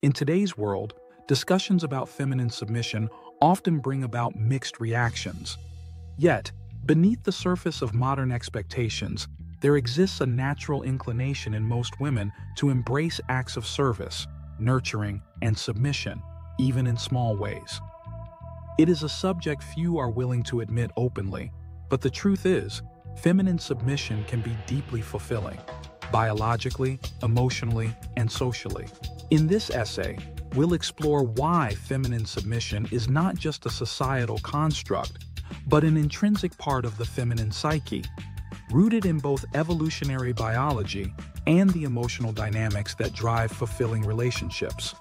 In today's world, discussions about feminine submission often bring about mixed reactions. Yet, beneath the surface of modern expectations, there exists a natural inclination in most women to embrace acts of service, nurturing, and submission, even in small ways. It is a subject few are willing to admit openly, but the truth is, feminine submission can be deeply fulfilling, biologically, emotionally, and socially. In this essay, we'll explore why feminine submission is not just a societal construct, but an intrinsic part of the feminine psyche, rooted in both evolutionary biology and the emotional dynamics that drive fulfilling relationships.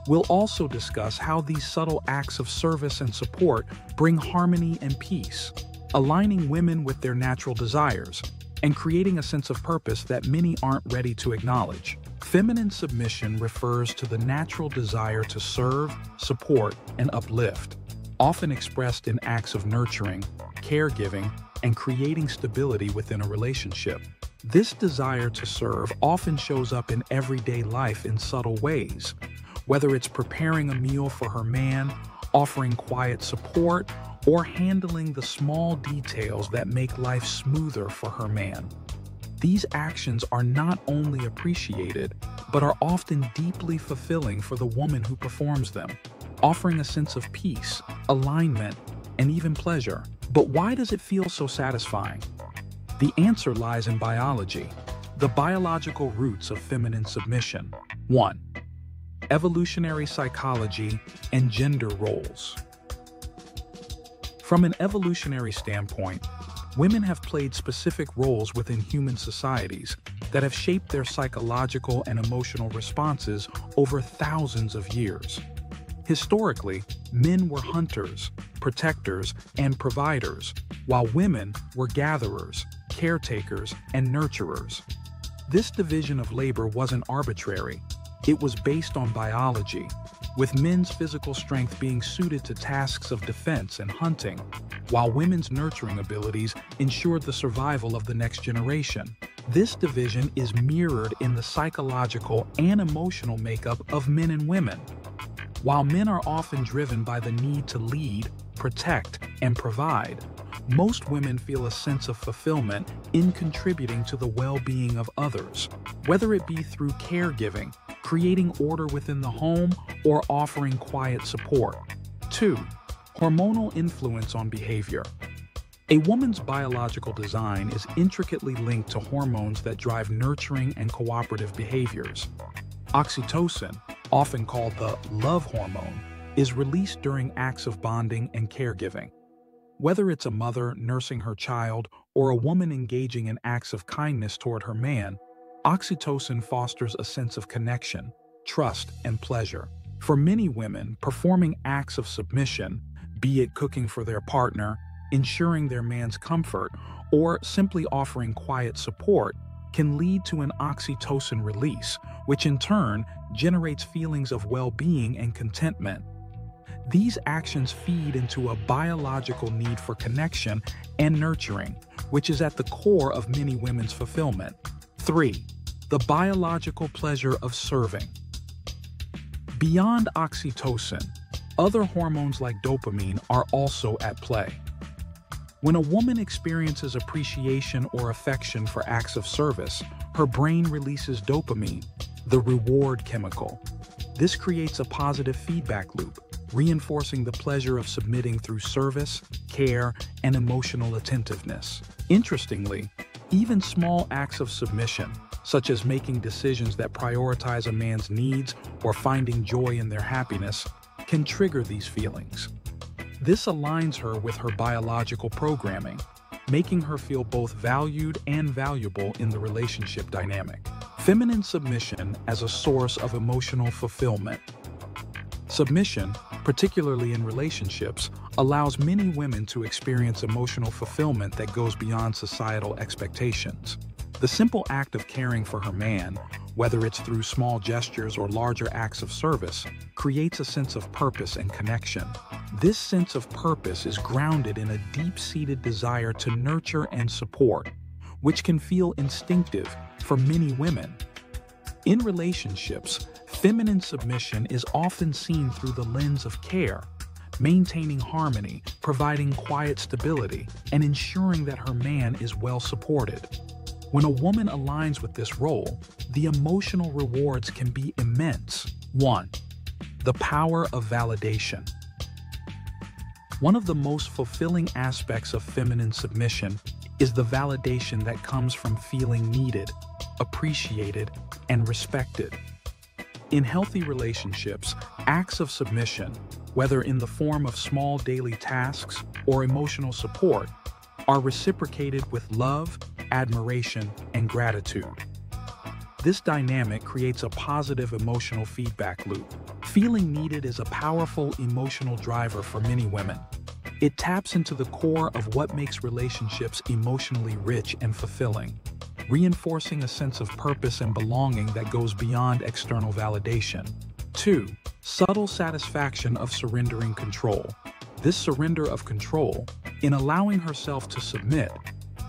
We'll also discuss how these subtle acts of service and support bring harmony and peace, aligning women with their natural desires and creating a sense of purpose that many aren't ready to acknowledge. Feminine submission refers to the natural desire to serve, support, and uplift, often expressed in acts of nurturing, caregiving, and creating stability within a relationship. This desire to serve often shows up in everyday life in subtle ways, whether it's preparing a meal for her man, offering quiet support, or handling the small details that make life smoother for her man. These actions are not only appreciated, but are often deeply fulfilling for the woman who performs them, offering a sense of peace, alignment, and even pleasure. But why does it feel so satisfying? The answer lies in biology, the biological roots of feminine submission. 1. Evolutionary psychology and gender roles. From an evolutionary standpoint, women have played specific roles within human societies that have shaped their psychological and emotional responses over thousands of years. Historically, men were hunters, protectors, and providers, while women were gatherers, caretakers, and nurturers. This division of labor wasn't arbitrary. It was based on biology, with men's physical strength being suited to tasks of defense and hunting, while women's nurturing abilities ensured the survival of the next generation. This division is mirrored in the psychological and emotional makeup of men and women. While men are often driven by the need to lead, protect, and provide, most women feel a sense of fulfillment in contributing to the well-being of others, whether it be through caregiving, creating order within the home, or offering quiet support. 2. Hormonal influence on behavior. A woman's biological design is intricately linked to hormones that drive nurturing and cooperative behaviors. Oxytocin, often called the love hormone, is released during acts of bonding and caregiving. Whether it's a mother nursing her child or a woman engaging in acts of kindness toward her man, oxytocin fosters a sense of connection, trust, and pleasure. For many women, performing acts of submission, be it cooking for their partner, ensuring their man's comfort, or simply offering quiet support, can lead to an oxytocin release, which in turn generates feelings of well-being and contentment. These actions feed into a biological need for connection and nurturing, which is at the core of many women's fulfillment. 3. The biological pleasure of serving. Beyond oxytocin, other hormones like dopamine are also at play. When a woman experiences appreciation or affection for acts of service, her brain releases dopamine, the reward chemical. This creates a positive feedback loop, reinforcing the pleasure of submitting through service, care, and emotional attentiveness. Interestingly, even small acts of submission, such as making decisions that prioritize a man's needs or finding joy in their happiness, can trigger these feelings. This aligns her with her biological programming, making her feel both valued and valuable in the relationship dynamic. Feminine submission as a source of emotional fulfillment. Submission, particularly in relationships, allows many women to experience emotional fulfillment that goes beyond societal expectations. The simple act of caring for her man, whether it's through small gestures or larger acts of service, creates a sense of purpose and connection. This sense of purpose is grounded in a deep-seated desire to nurture and support, which can feel instinctive for many women. In relationships, Feminine submission is often seen through the lens of care, maintaining harmony, providing quiet stability, and ensuring that her man is well supported. When a woman aligns with this role, the emotional rewards can be immense. 1. The power of validation. One of the most fulfilling aspects of feminine submission is the validation that comes from feeling needed, appreciated, and respected. In healthy relationships, acts of submission, whether in the form of small daily tasks or emotional support, are reciprocated with love, admiration, and gratitude. This dynamic creates a positive emotional feedback loop. Feeling needed is a powerful emotional driver for many women. It taps into the core of what makes relationships emotionally rich and fulfilling, reinforcing a sense of purpose and belonging that goes beyond external validation. 2. Subtle satisfaction of surrendering control. This surrender of control, in allowing herself to submit,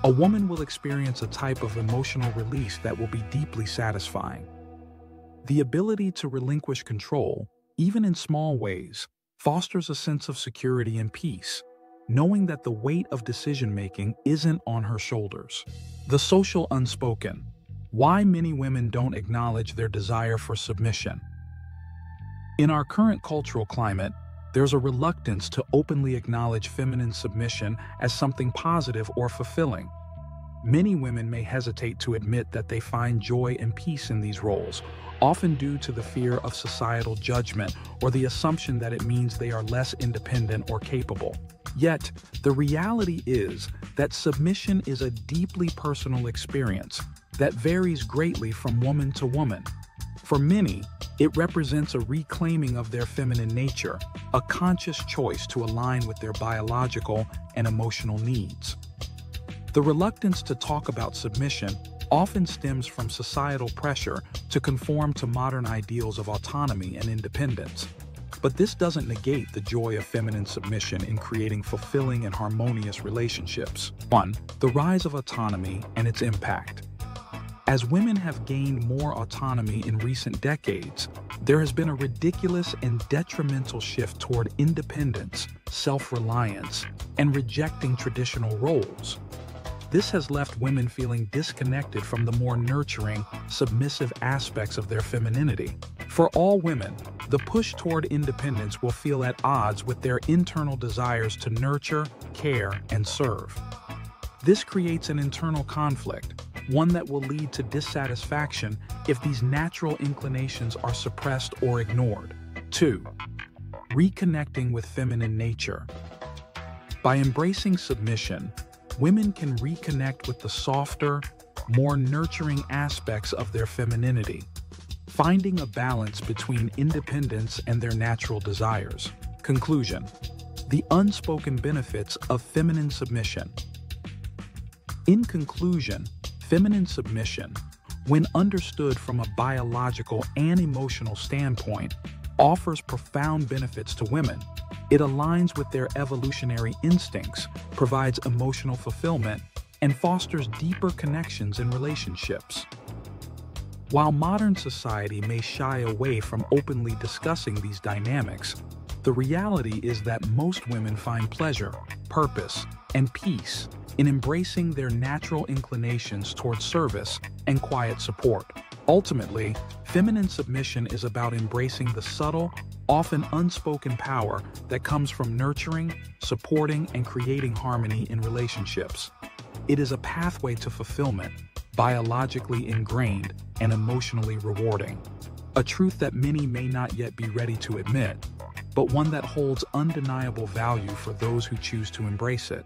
a woman will experience a type of emotional release that will be deeply satisfying. The ability to relinquish control, even in small ways, fosters a sense of security and peace, knowing that the weight of decision-making isn't on her shoulders. The social unspoken. Why many women don't acknowledge their desire for submission. In our current cultural climate, there's a reluctance to openly acknowledge feminine submission as something positive or fulfilling. Many women may hesitate to admit that they find joy and peace in these roles, often due to the fear of societal judgment or the assumption that it means they are less independent or capable. Yet, the reality is that submission is a deeply personal experience that varies greatly from woman to woman. For many, it represents a reclaiming of their feminine nature, a conscious choice to align with their biological and emotional needs. The reluctance to talk about submission often stems from societal pressure to conform to modern ideals of autonomy and independence. But this doesn't negate the joy of feminine submission in creating fulfilling and harmonious relationships. 1. The rise of autonomy and its impact. As women have gained more autonomy in recent decades, there has been a ridiculous and detrimental shift toward independence, self-reliance, and rejecting traditional roles. This has left women feeling disconnected from the more nurturing, submissive aspects of their femininity. For all women, the push toward independence will feel at odds with their internal desires to nurture, care, and serve. This creates an internal conflict, one that will lead to dissatisfaction if these natural inclinations are suppressed or ignored. 2. Reconnecting with feminine nature. By embracing submission, women can reconnect with the softer, more nurturing aspects of their femininity, finding a balance between independence and their natural desires. Conclusion: the unspoken benefits of feminine submission. In conclusion, feminine submission, when understood from a biological and emotional standpoint, offers profound benefits to women. It aligns with their evolutionary instincts, provides emotional fulfillment, and fosters deeper connections in relationships. While modern society may shy away from openly discussing these dynamics, the reality is that most women find pleasure, purpose, and peace in embracing their natural inclinations towards service and quiet support. Ultimately, feminine submission is about embracing the subtle, often unspoken power that comes from nurturing, supporting, and creating harmony in relationships. It is a pathway to fulfillment, biologically ingrained and emotionally rewarding. A truth that many may not yet be ready to admit, but one that holds undeniable value for those who choose to embrace it.